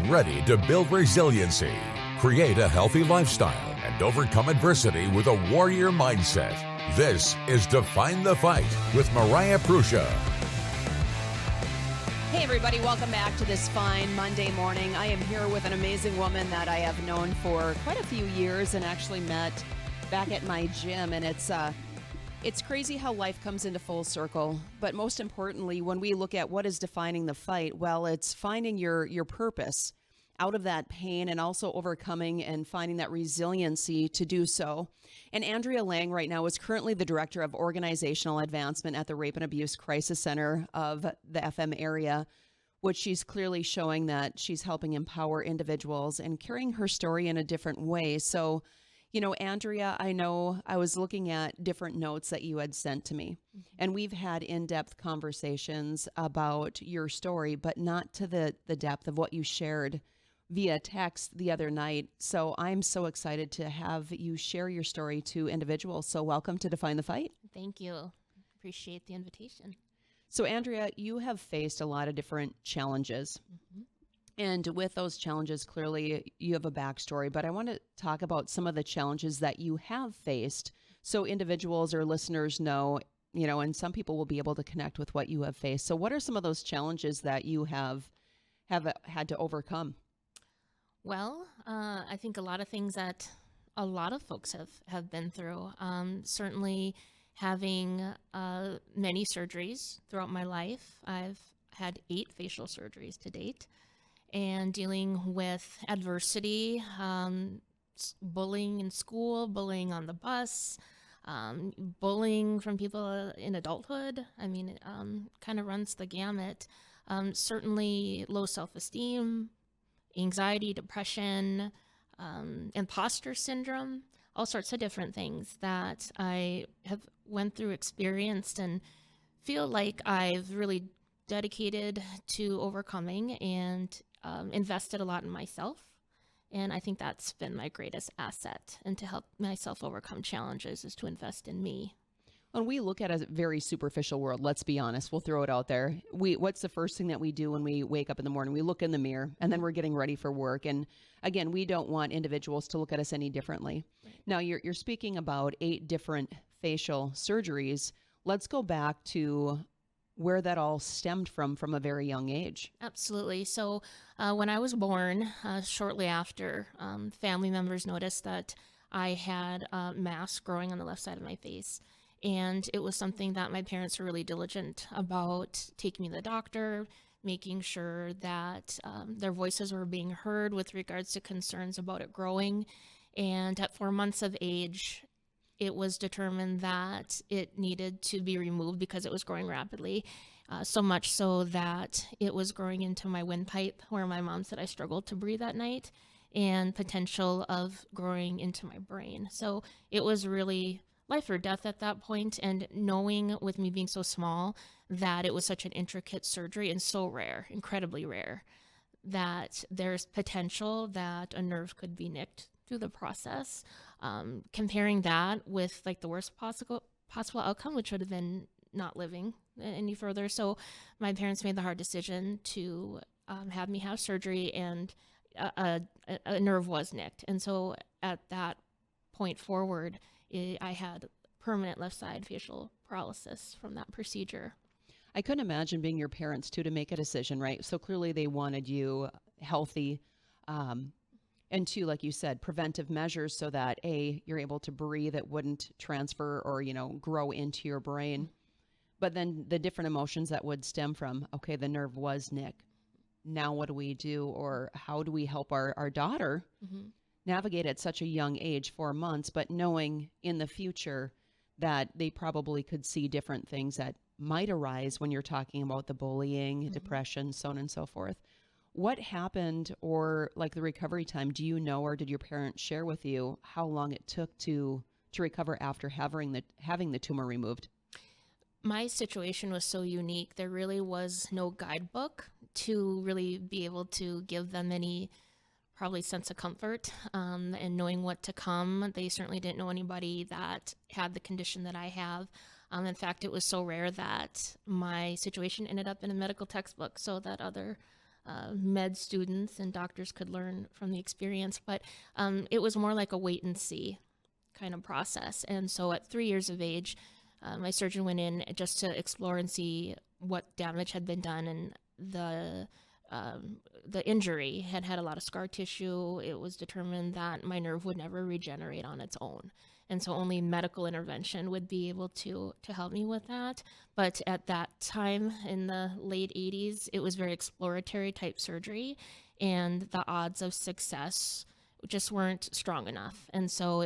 Ready to build resiliency, create a healthy lifestyle, and overcome adversity with a warrior mindset. This is Define the Fight with Mariah Prussia. Hey everybody, welcome back to this fine Monday morning. I am here with an amazing woman that I have known for quite a few years and actually met back at my gym. And it's crazy how life comes into full circle. But most importantly, when we look at what is defining the fight, well, it's finding your purpose out of that pain and also overcoming and finding that resiliency to do so. And Andrea Lang right now is currently the Director of Organizational Advancement at the Rape and Abuse Crisis Center of the FM area, which she's clearly showing that she's helping empower individuals and carrying her story in a different way. So, you know, Andrea, I know I was looking at different notes that you had sent to me, and we've had in-depth conversations about your story, but not to the depth of what you shared via text the other night. So I'm so excited to have you share your story to individuals. So welcome to Define the Fight. Thank you. Appreciate the invitation. So Andrea, you have faced a lot of different challenges. And with those challenges, clearly you have a backstory, but I want to talk about some of the challenges that you have faced so individuals or listeners know, you know, and some people will be able to connect with what you have faced. So what are some of those challenges that you have had to overcome? Well, I think a lot of things that a lot of folks have been through. Certainly having many surgeries throughout my life. I've had 8 facial surgeries to date, and dealing with adversity, bullying in school, bullying on the bus, bullying from people in adulthood. I mean, it kind of runs the gamut. Certainly low self-esteem, anxiety, depression, imposter syndrome, all sorts of different things that I have went through, experienced, and feel like I've really dedicated to overcoming and invested a lot in myself. And I think that's been my greatest asset, and to help myself overcome challenges is to invest in me. When we look at a very superficial world, let's be honest, we'll throw it out there. What's the first thing that we do when we wake up in the morning? We look in the mirror, and then we're getting ready for work. And again, we don't want individuals to look at us any differently. Right. Now, you're speaking about 8 different facial surgeries. Let's go back to where that all stemmed from a very young age. Absolutely. So when I was born, shortly after, family members noticed that I had a mass growing on the left side of my face. And it was something that my parents were really diligent about taking me to the doctor, making sure that their voices were being heard with regards to concerns about it growing. And at 4 months of age, it was determined that it needed to be removed because it was growing rapidly, so much so that it was growing into my windpipe, where my mom said I struggled to breathe at night, and potential of growing into my brain. So it was really life or death at that point, and knowing with me being so small that it was such an intricate surgery and so rare, incredibly rare, that there's potential that a nerve could be nicked through the process. Comparing that with like the worst possible outcome, which would have been not living any further. So my parents made the hard decision to have me have surgery, and a nerve was nicked. And so at that point forward, I had permanent left side facial paralysis from that procedure. I couldn't imagine being your parents too, to make a decision, right? So clearly they wanted you healthy, and two, like you said, preventive measures so that A, you're able to breathe, it wouldn't transfer or, you know, grow into your brain. But then the different emotions that would stem from, okay, the nerve was nicked. Now what do we do? Or how do we help our daughter navigate at such a young age, 4 months, but knowing in the future that they probably could see different things that might arise when you're talking about the bullying, depression, so on and so forth. What happened, or like the recovery time, do you know, or did your parents share with you how long it took to recover after having the tumor removed? My situation was so unique. There really was no guidebook to really be able to give them any probably sense of comfort and knowing what to come. They certainly didn't know anybody that had the condition that I have. In fact, it was so rare that my situation ended up in a medical textbook so that other med students and doctors could learn from the experience, but it was more like a wait and see kind of process. And so at 3 years of age, my surgeon went in just to explore and see what damage had been done, and the injury had a lot of scar tissue. It was determined that my nerve would never regenerate on its own. And so only medical intervention would be able to help me with that. But at that time in the late 80s, it was very exploratory type surgery, and the odds of success just weren't strong enough. And so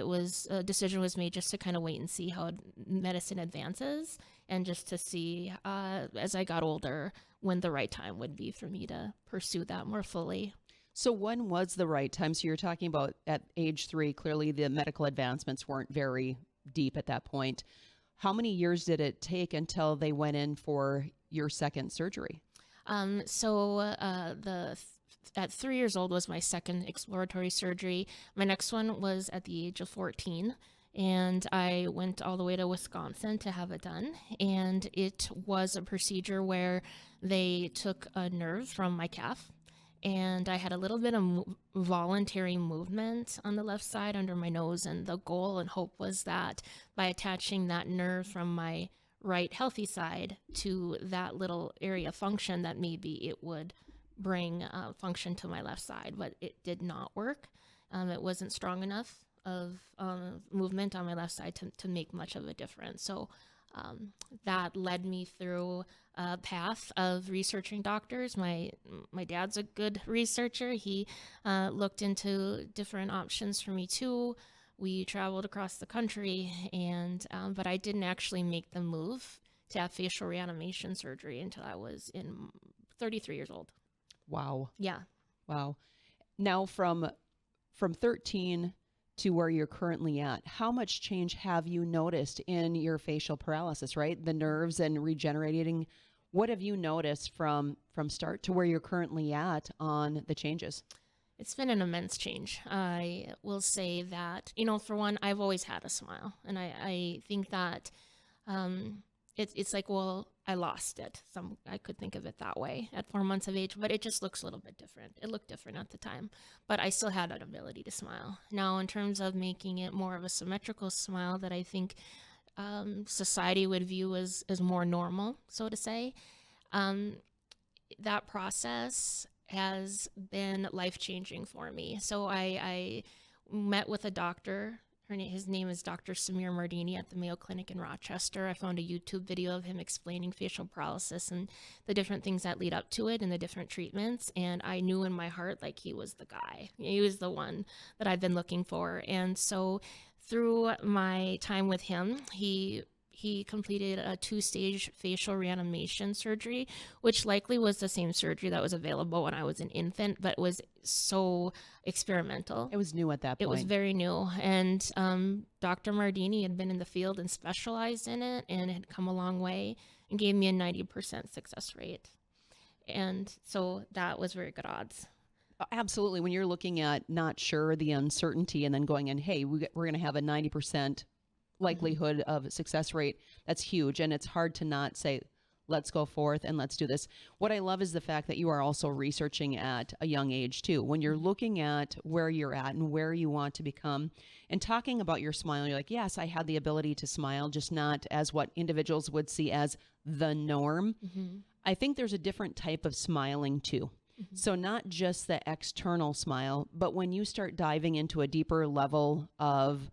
a decision was made just to kind of wait and see how medicine advances, and just to see as I got older when the right time would be for me to pursue that more fully. So when was the right time? So you're talking about at age 3, clearly the medical advancements weren't very deep at that point. How many years did it take until they went in for your second surgery? At 3 years old was my second exploratory surgery. My next one was at the age of 14. And I went all the way to Wisconsin to have it done. And it was a procedure where they took a nerve from my calf, and I had a little bit of voluntary movement on the left side under my nose. And the goal and hope was that by attaching that nerve from my right healthy side to that little area of function, that maybe it would bring function to my left side. But it did not work. It wasn't strong enough of movement on my left side to make much of a difference. So that led me through a path of researching doctors. My dad's a good researcher. He looked into different options for me too. We traveled across the country, and but I didn't actually make the move to have facial reanimation surgery until I was 33 years old. Wow. Yeah. Wow. Now from 13 to where you're currently at, how much change have you noticed in your facial paralysis, right? The nerves and regenerating. What have you noticed from start to where you're currently at on the changes? It's been an immense change. I will say that, for one, I've always had a smile. And I think that it's like, well, I lost it. I could think of it that way at 4 months of age, but it just looks a little bit different. It looked different at the time, but I still had that ability to smile. Now, in terms of making it more of a symmetrical smile that I think society would view as more normal, so to say, that process has been life-changing for me. So I met with a doctor. His name is Dr. Samir Mardini at the Mayo Clinic in Rochester. I found a YouTube video of him explaining facial paralysis and the different things that lead up to it and the different treatments. And I knew in my heart, like, he was the guy. He was the one that I've been looking for. And so through my time with him, he completed a 2-stage facial reanimation surgery, which likely was the same surgery that was available when I was an infant, but was so experimental. It was new at that point. It was very new. And Dr. Mardini had been in the field and specialized in it, and had come a long way and gave me a 90% success rate. And so that was very good odds. Absolutely. When you're looking at not sure, the uncertainty, and then going in, hey, we're going to have a 90% likelihood of success rate, that's huge. And it's hard to not say, let's go forth and let's do this. What I love is the fact that you are also researching at a young age too. When you're looking at where you're at and where you want to become and talking about your smile, you're like, yes, I had the ability to smile, just not as what individuals would see as the norm. Mm-hmm. I think there's a different type of smiling too. Mm-hmm. So not just the external smile, but when you start diving into a deeper level of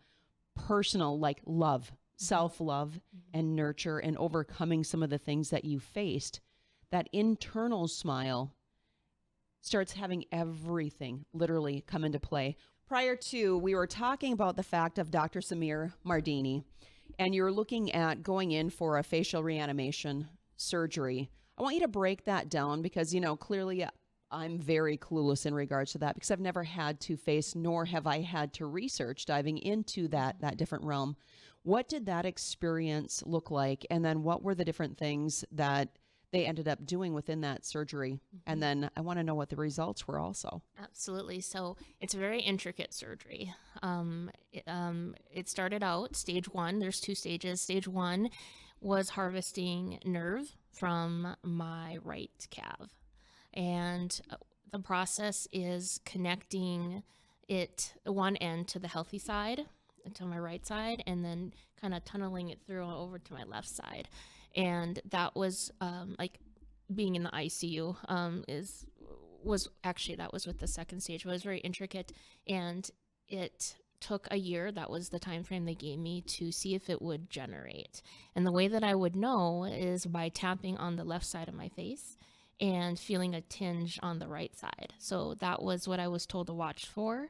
personal, like love, self-love, and nurture, and overcoming some of the things that you faced, that internal smile starts having everything literally come into play. Prior to, we were talking about the fact of Dr. Samir Mardini, and you're looking at going in for a facial reanimation surgery. I want you to break that down because, clearly I'm very clueless in regards to that because I've never had to face, nor have I had to research diving into that different realm. What did that experience look like? And then what were the different things that they ended up doing within that surgery? Mm-hmm. And then I want to know what the results were also. Absolutely. So it's a very intricate surgery. It started out stage 1. There's 2 stages. Stage 1 was harvesting nerve from my right calf. And the process is connecting one end to the healthy side, to my right side, and then kind of tunneling it through over to my left side. And that was like being in the ICU that was with the second stage. It was very intricate, and it took a year. That was the time frame they gave me to see if it would generate. And the way that I would know is by tapping on the left side of my face and feeling a tinge on the right side. So that was what I was told to watch for.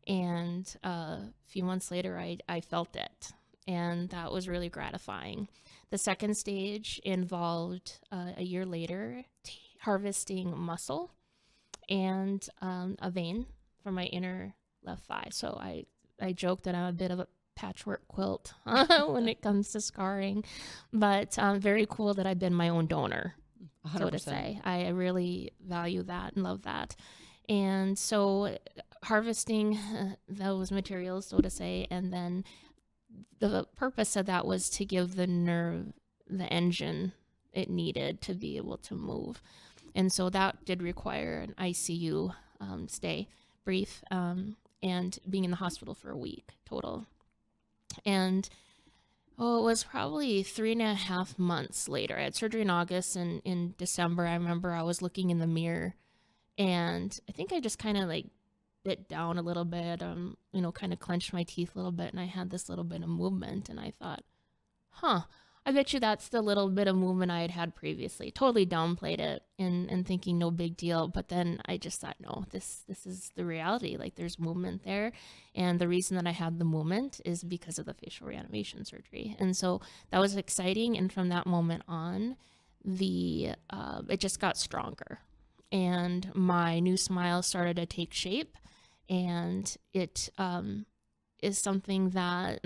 And a few months later, I felt it. And that was really gratifying. The second stage involved a year later harvesting muscle and a vein from my inner left thigh. So I joke that I'm a bit of a patchwork quilt when it comes to scarring, but very cool that I've been my own donor, 100%. So to say. I really value that and love that. And so harvesting those materials, so to say, and then the purpose of that was to give the nerve the engine it needed to be able to move. And so that did require an ICU stay, brief, and being in the hospital for a week total. And it was probably 3.5 months later. I had surgery in August, and in December, I remember I was looking in the mirror, and I think I just kind of like bit down a little bit, kind of clenched my teeth a little bit, and I had this little bit of movement, and I thought, I bet you that's the little bit of movement I had had previously. Totally downplayed it and thinking no big deal. But then I just thought, no, this is the reality. Like there's movement there. And the reason that I had the movement is because of the facial reanimation surgery. And so that was exciting. And from that moment on, it just got stronger. And my new smile started to take shape. And it is something that...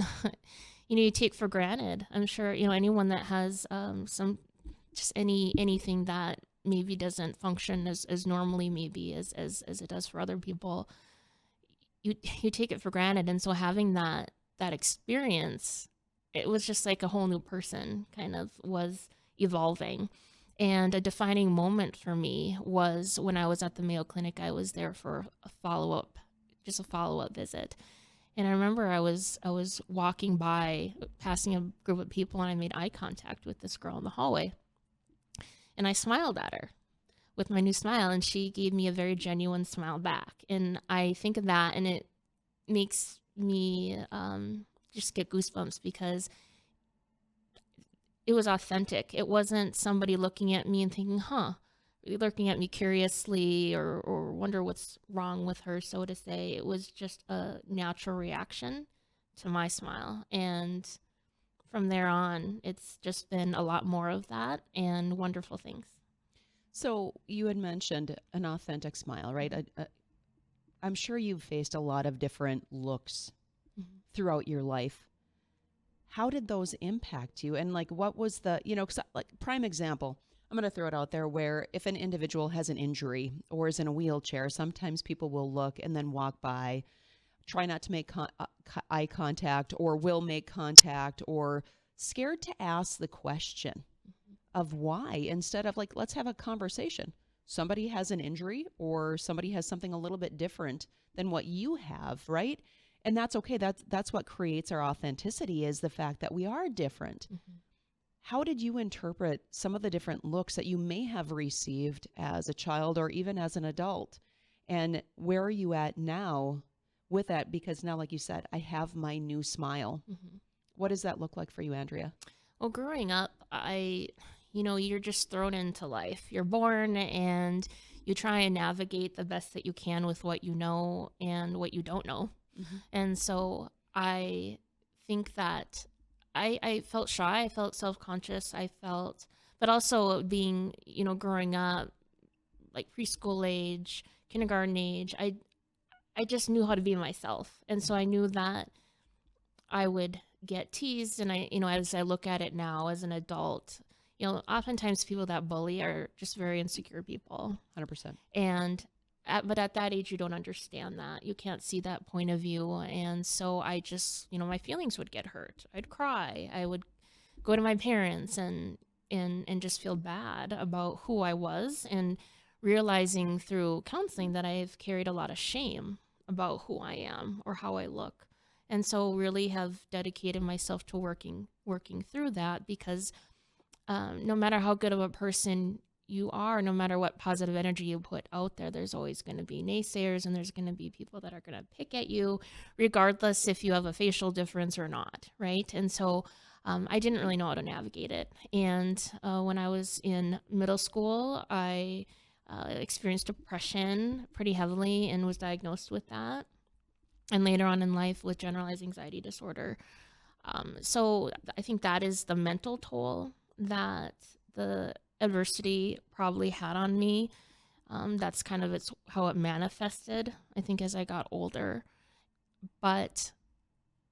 you take for granted. I'm sure, anyone that has anything that maybe doesn't function as normally maybe as it does for other people, you take it for granted. And so having that experience, it was just like a whole new person kind of was evolving. And a defining moment for me was when I was at the Mayo Clinic. I was there for a follow-up visit. And I remember I was walking by, passing a group of people, and I made eye contact with this girl in the hallway. And I smiled at her with my new smile, and she gave me a very genuine smile back. And I think of that, and it makes me just get goosebumps because it was authentic. It wasn't somebody looking at me and thinking, looking at me curiously or wonder what's wrong with her, so to say. It was just a natural reaction to my smile. And from there on, it's just been a lot more of that and wonderful things. So you had mentioned an authentic smile, right? I'm sure you've faced a lot of different looks throughout your life. How did those impact you? And what was the, prime example, I'm going to throw it out there, where if an individual has an injury or is in a wheelchair, sometimes people will look and then walk by, try not to make eye contact, or will make contact, or scared to ask the question of why, instead of let's have a conversation. Somebody has an injury or somebody has something a little bit different than what you have, right? And that's okay. That's what creates our authenticity, is the fact that we are different. Mm-hmm. How did you interpret some of the different looks that you may have received as a child or even as an adult? And where are you at now with that? Because now, like you said, I have my new smile. Mm-hmm. What does that look like for you, Andrea? Well, growing up, you're just thrown into life. You're born and you try and navigate the best that you can with what you know and what you don't know. Mm-hmm. And so I think that I felt shy. I felt self-conscious. But also being, growing up, like preschool age, kindergarten age, I just knew how to be myself. And so I knew that I would get teased. And as I look at it now as an adult, oftentimes people that bully are just very insecure people. 100%. And but at that age, you don't understand that. You can't see that point of view. And so I just, my feelings would get hurt. I'd cry. I would go to my parents and just feel bad about who I was, and realizing through counseling that I've carried a lot of shame about who I am or how I look. And so really have dedicated myself to working through that, because no matter how good of a person you are, no matter what positive energy you put out there, there's always going to be naysayers, and there's going to be people that are going to pick at you regardless if you have a facial difference or not, right? And so I didn't really know how to navigate it. And when I was in middle school, I experienced depression pretty heavily and was diagnosed with that. And later on in life with generalized anxiety disorder. So I think that is the mental toll that the adversity probably had on me. That's kind of how it manifested, I think, as I got older. But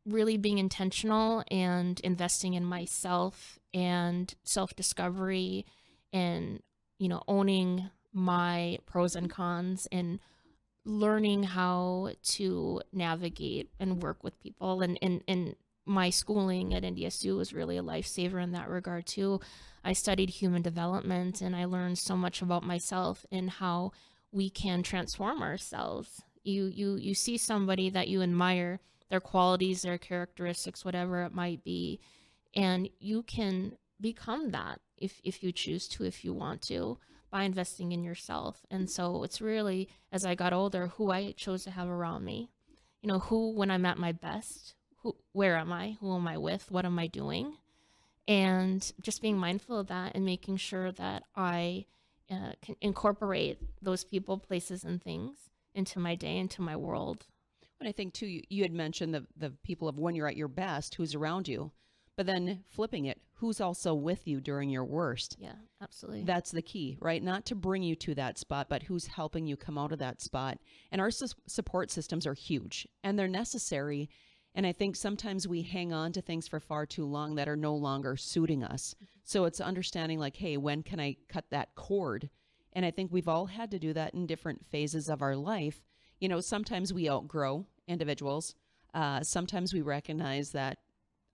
really being intentional and investing in myself and self-discovery and, owning my pros and cons and learning how to navigate and work with people. And my schooling at NDSU was really a lifesaver in that regard too. I studied human development, and I learned so much about myself and how we can transform ourselves. You see somebody that you admire, their qualities, their characteristics, whatever it might be, and you can become that if you choose to, if you want to, by investing in yourself. And so it's really, as I got older, who I chose to have around me. Who, when I'm at my best, where am I? Who am I with? What am I doing? And just being mindful of that and making sure that I can incorporate those people, places, and things into my day, into my world. And I think too, you had mentioned the people of when you're at your best, who's around you, but then flipping it, who's also with you during your worst. Yeah, absolutely. That's the key, right? Not to bring you to that spot, but who's helping you come out of that spot. And our support systems are huge, and they're necessary. And I think sometimes we hang on to things for far too long that are no longer suiting us. So it's understanding like, hey, when can I cut that cord? And I think we've all had to do that in different phases of our life. Sometimes we outgrow individuals. Sometimes we recognize that,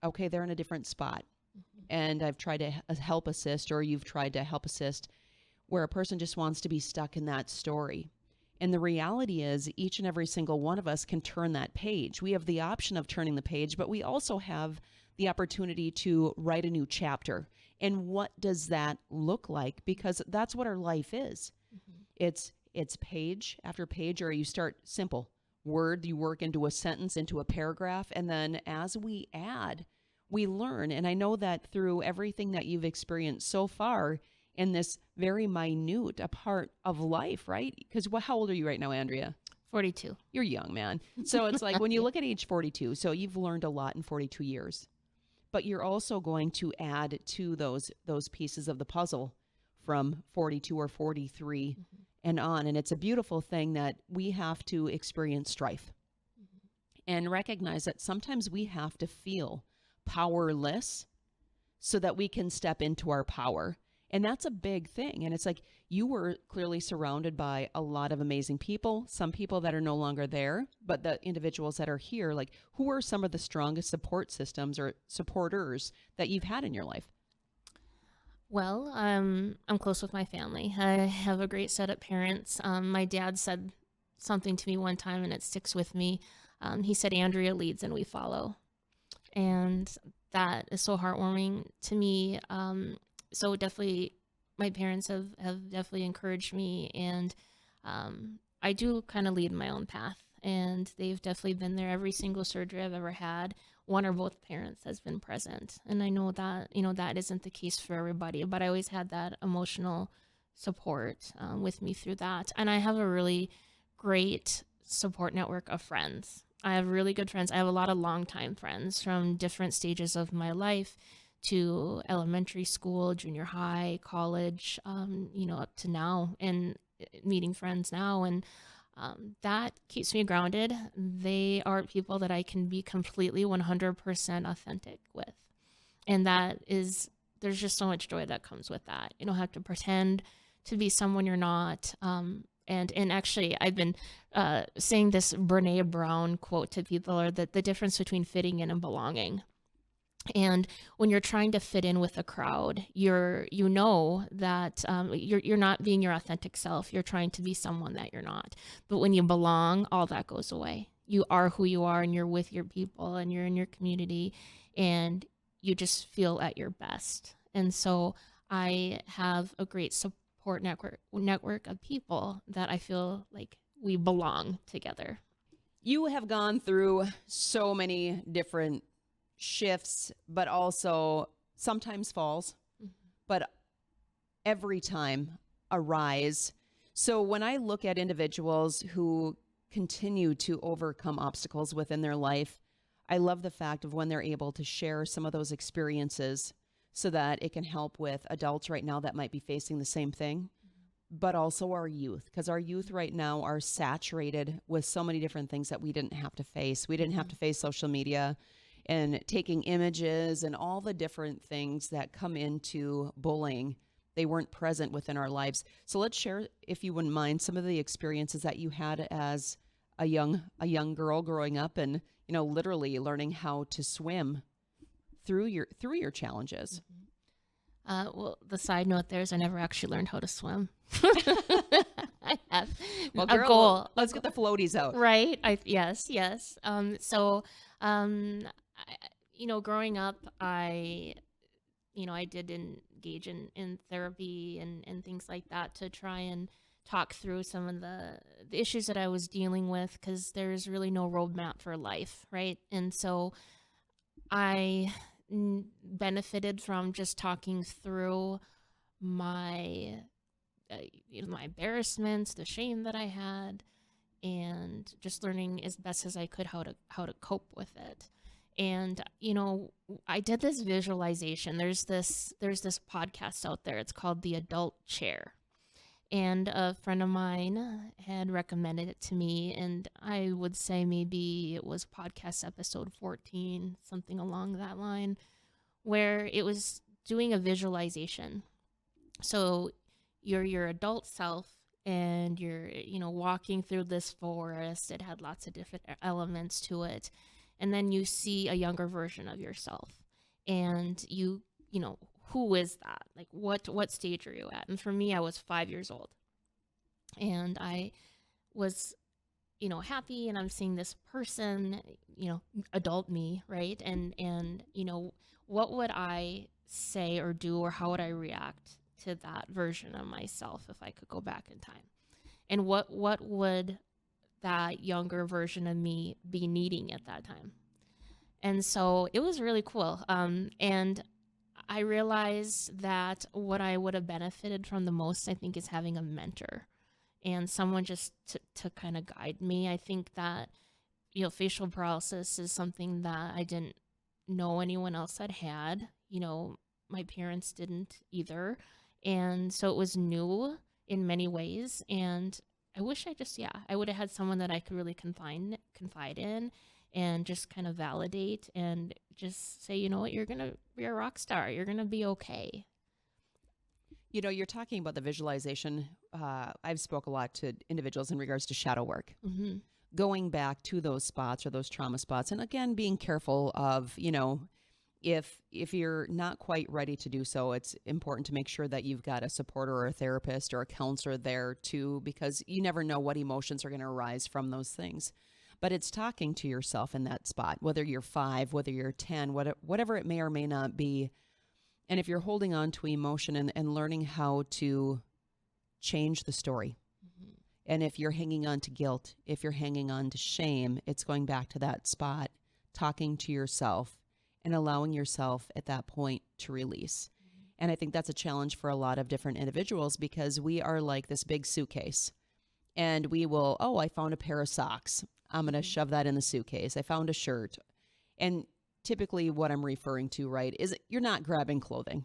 okay, they're in a different spot. And I've tried to help assist, or you've tried to help assist, where a person just wants to be stuck in that story. And the reality is each and every single one of us can turn that page. We have the option of turning the page, but we also have the opportunity to write a new chapter. And what does that look like? Because that's what our life is. It's page after page, or you start simple. Word, you work into a sentence, into a paragraph, and then as we add, we learn. And I know that through everything that you've experienced so far in this very minute a part of life, right? Because how old are you right now, Andrea? 42. You're young, man. So it's like when you look at age 42, so you've learned a lot in 42 years, but you're also going to add to those pieces of the puzzle from 42 or 43 and on. And it's a beautiful thing that we have to experience strife and recognize that sometimes we have to feel powerless so that we can step into our power. And that's a big thing. And it's like you were clearly surrounded by a lot of amazing people, some people that are no longer there, but the individuals that are here, like who are some of the strongest support systems or supporters that you've had in your life? Well, I'm close with my family. I have a great set of parents. My dad said something to me one time, and it sticks with me. He said, Andrea leads and we follow. And that is so heartwarming to me. So definitely my parents have definitely encouraged me, and I do kind of lead my own path, and they've definitely been there. Every single surgery I've ever had, one or both parents has been present. And I know that, that isn't the case for everybody, but I always had that emotional support with me through that. And I have a really great support network of friends. I have really good friends. I have a lot of longtime friends from different stages of my life, to elementary school, junior high, college, up to now, and meeting friends now. And that keeps me grounded. They are people that I can be completely 100% authentic with. And there's just so much joy that comes with that. You don't have to pretend to be someone you're not. And actually, I've been saying this Brene Brown quote to people, or that the difference between fitting in and belonging. And when you're trying to fit in with a crowd, you know that you're not being your authentic self. You're trying to be someone that you're not. But when you belong, all that goes away. You are who you are, and you're with your people, and you're in your community, and you just feel at your best. And so I have a great support network of people that I feel like we belong together. You have gone through so many different shifts, but also sometimes falls, but every time a rise. So when I look at individuals who continue to overcome obstacles within their life, I love the fact of when they're able to share some of those experiences so that it can help with adults right now that might be facing the same thing, but also our youth, because our youth right now are saturated with so many different things that we didn't have to face. We didn't have to face social media and taking images and all the different things that come into bullying. They weren't present within our lives. So let's share, if you wouldn't mind, some of the experiences that you had as a young girl growing up, and literally learning how to swim through your challenges. Well, the side note there is I never actually learned how to swim. I have a goal. Let's get the floaties out. Right. Yes. Growing up, I did engage in therapy and things like that to try and talk through some of the issues that I was dealing with, because there's really no roadmap for life, right? And so I benefited from just talking through my my embarrassments, the shame that I had, and just learning as best as I could how to cope with it. And I did this visualization. There's this podcast out there. It's called The Adult Chair. And a friend of mine had recommended it to me, and I would say maybe it was podcast episode 14, something along that line, where it was doing a visualization. So you're your adult self, and you're, walking through this forest. It had lots of different elements to it. And then you see a younger version of yourself, and who is that? Like, what stage are you at? And for me, I was 5 years old, and I was, happy, and I'm seeing this person, adult me, right? And what would I say or do, or how would I react to that version of myself if I could go back in time? And what would that younger version of me be needing at that time? And so it was really cool. And I realized that what I would have benefited from the most, I think, is having a mentor and someone just to kind of guide me. I think that, facial paralysis is something that I didn't know anyone else had. My parents didn't either. And so it was new in many ways. And I wish I would have had someone that I could really confide in and just kind of validate and just say, you're going to be a rock star. You're going to be okay. You're talking about the visualization. I've spoke a lot to individuals in regards to shadow work, going back to those spots or those trauma spots. And again, being careful of, if you're not quite ready to do so, it's important to make sure that you've got a supporter or a therapist or a counselor there too, because you never know what emotions are going to arise from those things. But it's talking to yourself in that spot, whether you're 5, whether you're 10, whatever it may or may not be. And if you're holding on to emotion and learning how to change the story, and if you're hanging on to guilt, if you're hanging on to shame, it's going back to that spot, talking to yourself and allowing yourself at that point to release. And I think that's a challenge for a lot of different individuals, because we are like this big suitcase, and we will, I found a pair of socks. I'm going to shove that in the suitcase. I found a shirt. And typically what I'm referring to, right, is you're not grabbing clothing.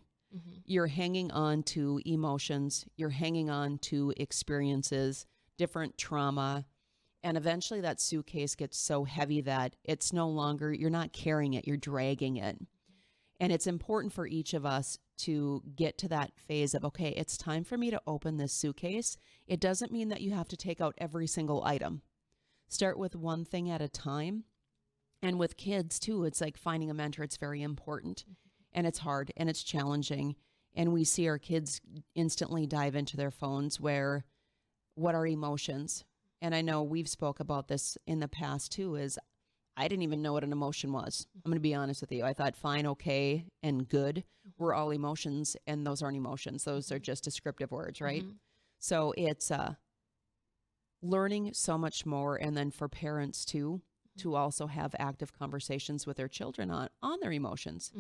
You're hanging on to emotions. You're hanging on to experiences, different trauma. And eventually that suitcase gets so heavy that it's no longer, you're not carrying it, you're dragging it. And it's important for each of us to get to that phase of, okay, it's time for me to open this suitcase. It doesn't mean that you have to take out every single item. Start with one thing at a time And with kids too, it's like finding a mentor. It's very important, and it's hard and it's challenging. And we see our kids instantly dive into their phones where what are emotions? And I know we've spoke about this in the past too, is I didn't even know what an emotion was. I'm going to be honest with you. I thought fine, okay, and good were all emotions, and those aren't emotions. Those are just descriptive words, right? So it's learning so much more. And then for parents too, to also have active conversations with their children on their emotions.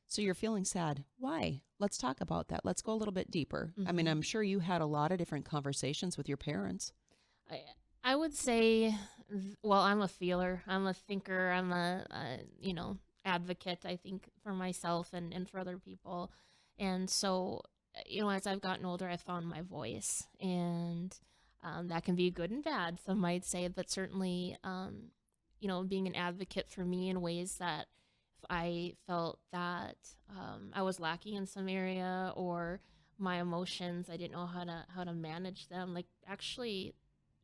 So you're feeling sad. Why? Let's talk about that. Let's go a little bit deeper. I mean, I'm sure you had a lot of different conversations with your parents. I would say, well, I'm a feeler. I'm a thinker. I'm a advocate, I think, for myself and for other people. And so, as I've gotten older, I found my voice. And that can be good and bad, some might say, but certainly, being an advocate for me in ways that if I felt that I was lacking in some area, or my emotions, I didn't know how to manage them, like actually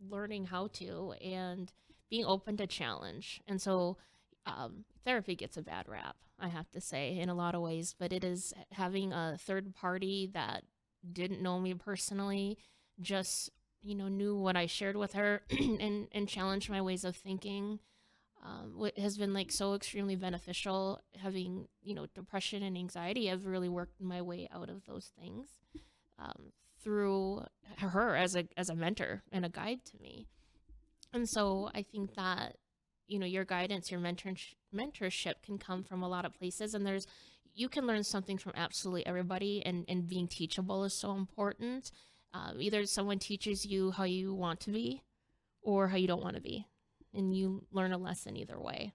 learning how to, and being open to challenge. And so therapy gets a bad rap, I have to say, in a lot of ways, but it is having a third party that didn't know me personally, just knew what I shared with her and challenged my ways of thinking. What has been like so extremely beneficial. Having depression and anxiety, I've really worked my way out of those things through her as a mentor and a guide to me. And so I think that your guidance, your mentorship can come from a lot of places, and you can learn something from absolutely everybody, and being teachable is so important. Either someone teaches you how you want to be or how you don't want to be, and you learn a lesson either way.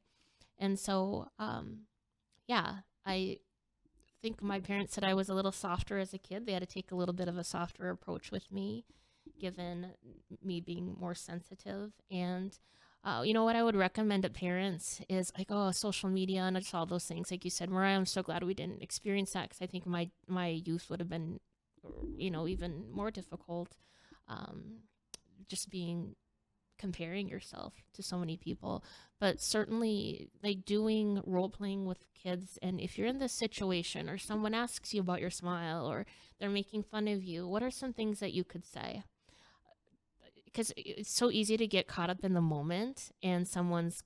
And so, I think my parents said I was a little softer as a kid. They had to take a little bit of a softer approach with me, given me being more sensitive. And, what I would recommend to parents is like, social media and just all those things. Like you said, Mariah, I'm so glad we didn't experience that, because I think my youth would have been, even more difficult, just comparing yourself to so many people. But certainly, like, doing role playing with kids, and if you're in this situation or someone asks you about your smile or they're making fun of you, what are some things that you could say? Because it's so easy to get caught up in the moment, and someone's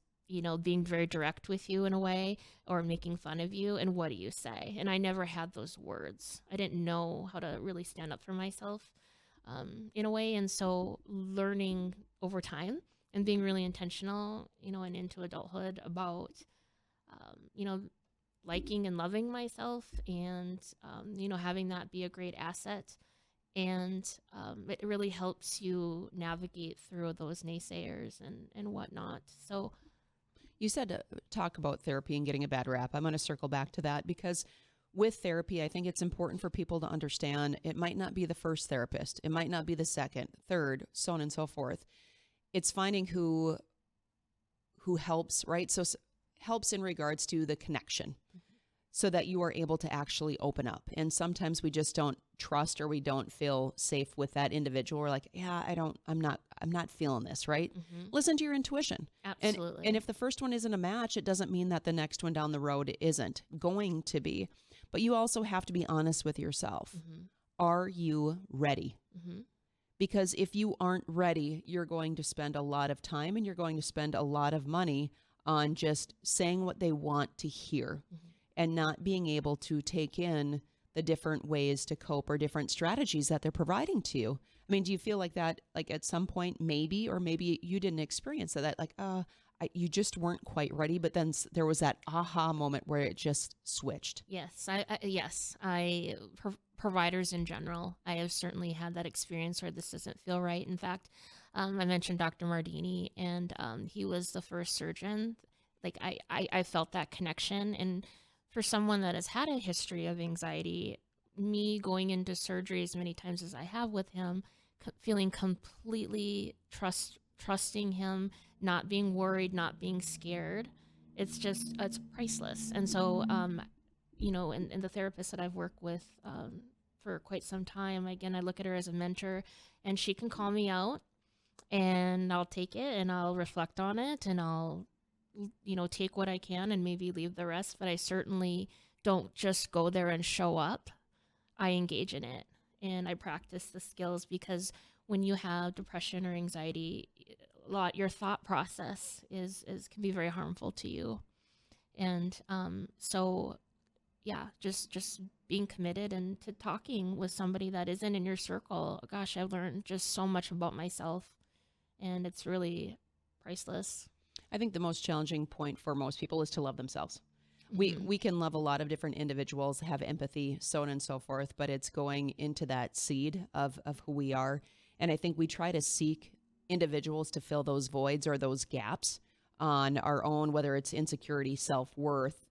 being very direct with you in a way, or making fun of you, and what do you say? And I never had those words. I didn't know how to really stand up for myself in a way. And so learning over time and being really intentional, and into adulthood about, liking and loving myself, and, having that be a great asset. And it really helps you navigate through those naysayers and whatnot. So You said to talk about therapy and getting a bad rap. I'm going to circle back to that, because with therapy, I think it's important for people to understand it might not be the first therapist. It might not be the second, third, so on and so forth. It's finding who helps, right? So helps in regards to the connection, so that you are able to actually open up. And sometimes we just don't trust, or we don't feel safe with that individual. We're like, yeah, I'm not feeling this, right? Listen to your intuition. absolutely. And if the first one isn't a match, it doesn't mean that the next one down the road isn't going to be. But you also have to be honest with yourself. Are you ready? Because if you aren't ready, you're going to spend a lot of time, and you're going to spend a lot of money on just saying what they want to hear, and not being able to take in the different ways to cope, or different strategies that they're providing to you. I mean, do you feel like that, like at some point, maybe, or maybe you didn't experience that, like, you just weren't quite ready, but then there was that aha moment where it just switched? Yes, providers in general, I have certainly had that experience where this doesn't feel right. In fact, I mentioned Dr. Mardini, and he was the first surgeon. Like I felt that connection. And for someone that has had a history of anxiety, me going into surgery as many times as I have with him, feeling completely trusting him, not being worried, not being scared, it's priceless. And so, and the therapist that I've worked with for quite some time, again, I look at her as a mentor, and she can call me out, and I'll take it, and I'll reflect on it, and I'll take what I can and maybe leave the rest, but I certainly don't just go there and show up. I engage in it and I practice the skills, because when you have depression or anxiety, your thought process can be very harmful to you. And so yeah, just being committed and to talking with somebody that isn't in your circle. Gosh, I've learned just so much about myself, and it's really priceless. I think the most challenging point for most people is to love themselves. We can love a lot of different individuals, have empathy, so on and so forth, but it's going into that seed of who we are. And I think we try to seek individuals to fill those voids or those gaps on our own, whether it's insecurity, self-worth,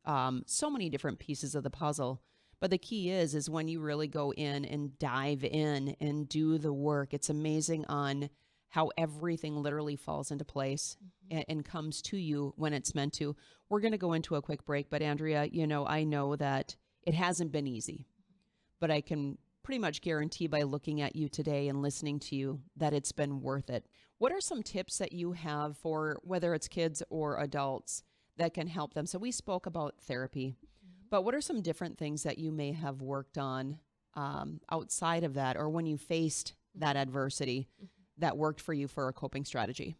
so many different pieces of the puzzle. But the key is when you really go in and dive in and do the work, it's amazing on how everything literally falls into place and comes to you when it's meant to. We're going to go into a quick break, but Andrea, I know that it hasn't been easy, but I can pretty much guarantee by looking at you today and listening to you that it's been worth it. What are some tips that you have for whether it's kids or adults that can help them? So we spoke about therapy, but what are some different things that you may have worked on outside of that, or when you faced that adversity that worked for you for a coping strategy?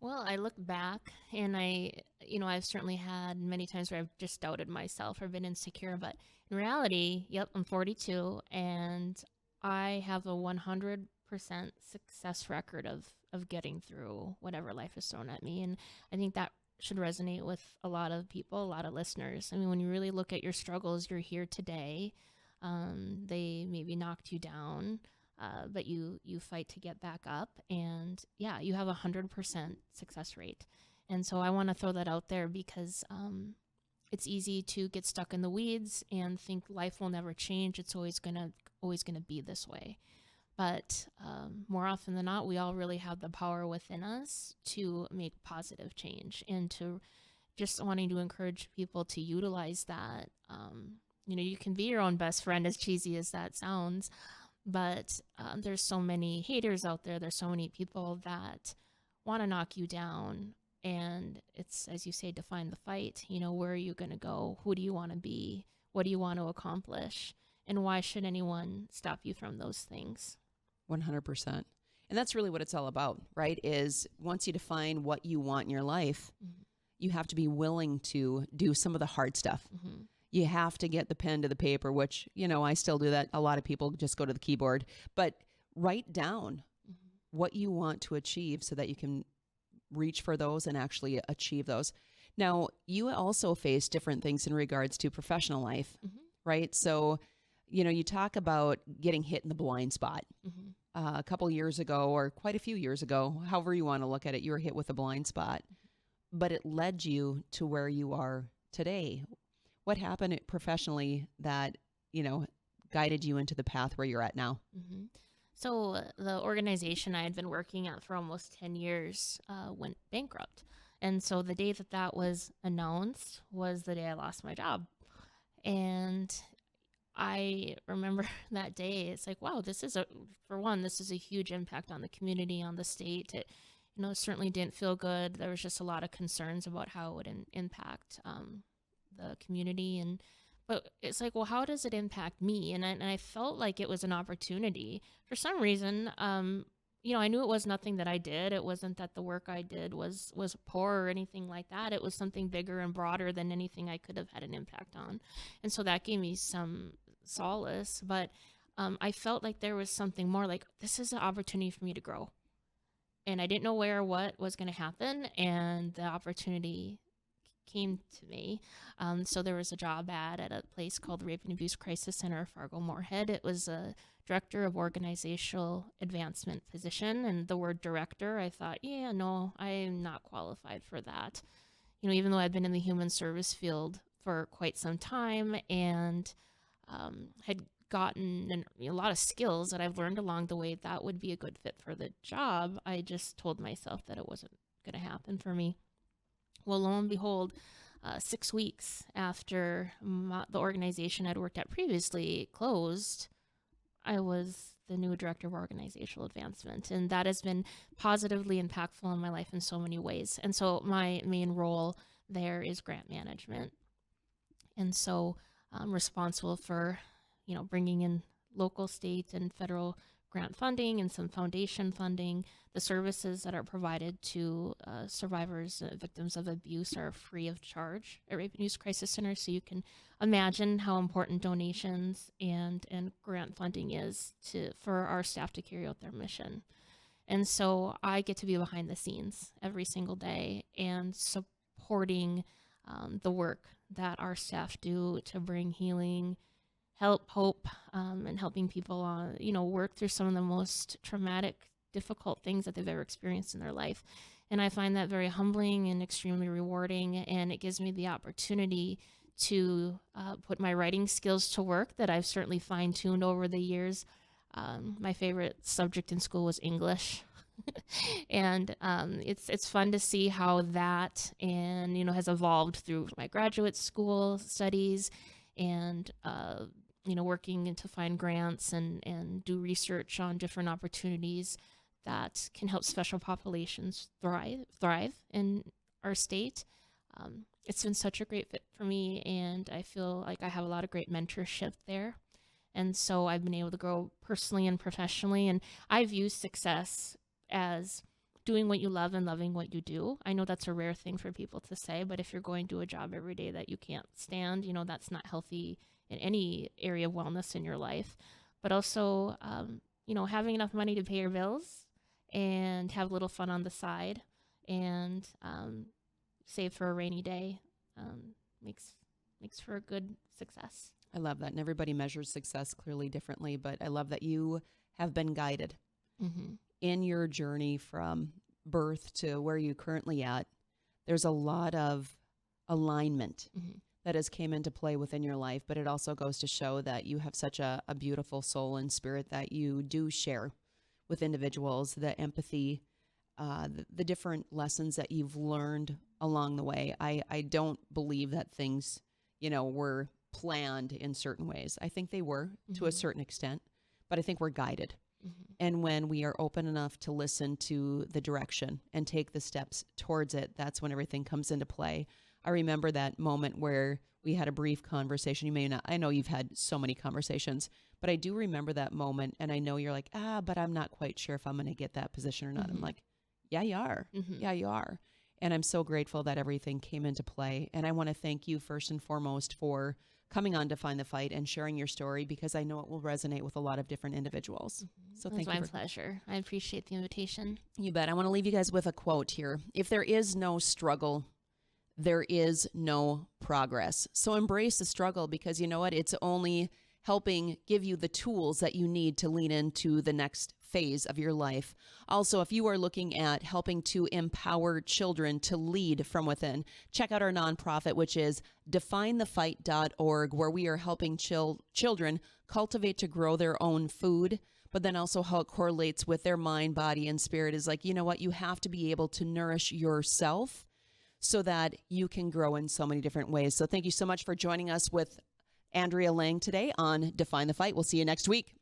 Well, I look back and I've certainly had many times where I've just doubted myself or been insecure, but in reality, yep, I'm 42 and I have a 100% success record of getting through whatever life has thrown at me. And I think that should resonate with a lot of people, a lot of listeners. I mean, when you really look at your struggles, you're here today. They maybe knocked you down. But you fight to get back up, and yeah, you have 100% success rate. And so I want to throw that out there because it's easy to get stuck in the weeds and think life will never change. It's always gonna be this way. But more often than not, we all really have the power within us to make positive change, and to just wanting to encourage people to utilize that. You can be your own best friend, as cheesy as that sounds. But there's so many haters out there. There's so many people that want to knock you down. And it's, as you say, define the fight. Where are you going to go? Who do you want to be? What do you want to accomplish? And why should anyone stop you from those things? 100%. And that's really what it's all about, right? Is once you define what you want in your life, you have to be willing to do some of the hard stuff. You have to get the pen to the paper, which, I still do that. A lot of people just go to the keyboard, but write down what you want to achieve so that you can reach for those and actually achieve those. Now, you also face different things in regards to professional life, right? So, you talk about getting hit in the blind spot. A couple years ago, or quite a few years ago, however you want to look at it, you were hit with a blind spot, but it led you to where you are today. What happened professionally that, guided you into the path where you're at now? So the organization I had been working at for almost 10 years went bankrupt. And so the day that was announced was the day I lost my job. And I remember that day, it's like, wow, this is a huge impact on the community, on the state. It, certainly didn't feel good. There was just a lot of concerns about how it would impact the community. But it's like, well, how does it impact me? And I felt like it was an opportunity. For some reason, I knew it was nothing that I did. It wasn't that the work I did was poor or anything like that. It was something bigger and broader than anything I could have had an impact on. And so that gave me some solace. But I felt like there was something more, like this is an opportunity for me to grow. And I didn't know where or what was going to happen. And the opportunity came to me. So there was a job ad at a place called the Rape and Abuse Crisis Center, Fargo-Moorhead. It was a director of organizational advancement position. And the word director, I thought, yeah, no, I'm not qualified for that. Even though I'd been in the human service field for quite some time and had gotten a lot of skills that I've learned along the way, that would be a good fit for the job. I just told myself that it wasn't going to happen for me. Well, lo and behold, 6 weeks after the organization I'd worked at previously closed, I was the new director of organizational advancement. And that has been positively impactful in my life in so many ways. And so my main role there is grant management. And so I'm responsible for, bringing in local, state, and federal grant funding and some foundation funding. The services that are provided to survivors, victims of abuse are free of charge at Rape and Youth Crisis Center. So you can imagine how important donations and grant funding is for our staff to carry out their mission. And so I get to be behind the scenes every single day and supporting the work that our staff do to bring healing, help, hope, and helping people, work through some of the most traumatic, difficult things that they've ever experienced in their life. And I find that very humbling and extremely rewarding. And it gives me the opportunity to put my writing skills to work that I've certainly fine-tuned over the years. My favorite subject in school was English. And it's fun to see how that has evolved through my graduate school studies and working to find grants and do research on different opportunities that can help special populations thrive in our state. It's been such a great fit for me, and I feel like I have a lot of great mentorship there. And so I've been able to grow personally and professionally, and I view success as doing what you love and loving what you do. I know that's a rare thing for people to say, but if you're going to a job every day that you can't stand, that's not healthy in any area of wellness in your life. But also, having enough money to pay your bills and have a little fun on the side and save for a rainy day makes for a good success. I love that. And everybody measures success clearly differently, but I love that you have been guided in your journey from birth to where you currently at. There's a lot of alignment that has came into play within your life, but it also goes to show that you have such a beautiful soul and spirit that you do share with individuals, the empathy, the different lessons that you've learned along the way. I don't believe that things, were planned in certain ways. I think they were to a certain extent, but I think we're guided. And when we are open enough to listen to the direction and take the steps towards it, that's when everything comes into play. I remember that moment where we had a brief conversation. You may not, I know you've had so many conversations, but I do remember that moment. And I know you're like, but I'm not quite sure if I'm going to get that position or not. I'm like, yeah, you are. Yeah, you are. And I'm so grateful that everything came into play. And I want to thank you first and foremost for coming on Define the Fight and sharing your story, because I know it will resonate with a lot of different individuals. So thank you. It's my pleasure. I appreciate the invitation. You bet. I want to leave you guys with a quote here. If there is no struggle, there is no progress. So embrace the struggle, because you know what? It's only helping give you the tools that you need to lean into the next phase of your life. Also, if you are looking at helping to empower children to lead from within, check out our nonprofit, which is definethefight.org, where we are helping children cultivate to grow their own food, but then also how it correlates with their mind, body, and spirit is like, you know what? You have to be able to nourish yourself so that you can grow in so many different ways. So thank you so much for joining us with Andrea Lang today on Define the Fight. We'll see you next week.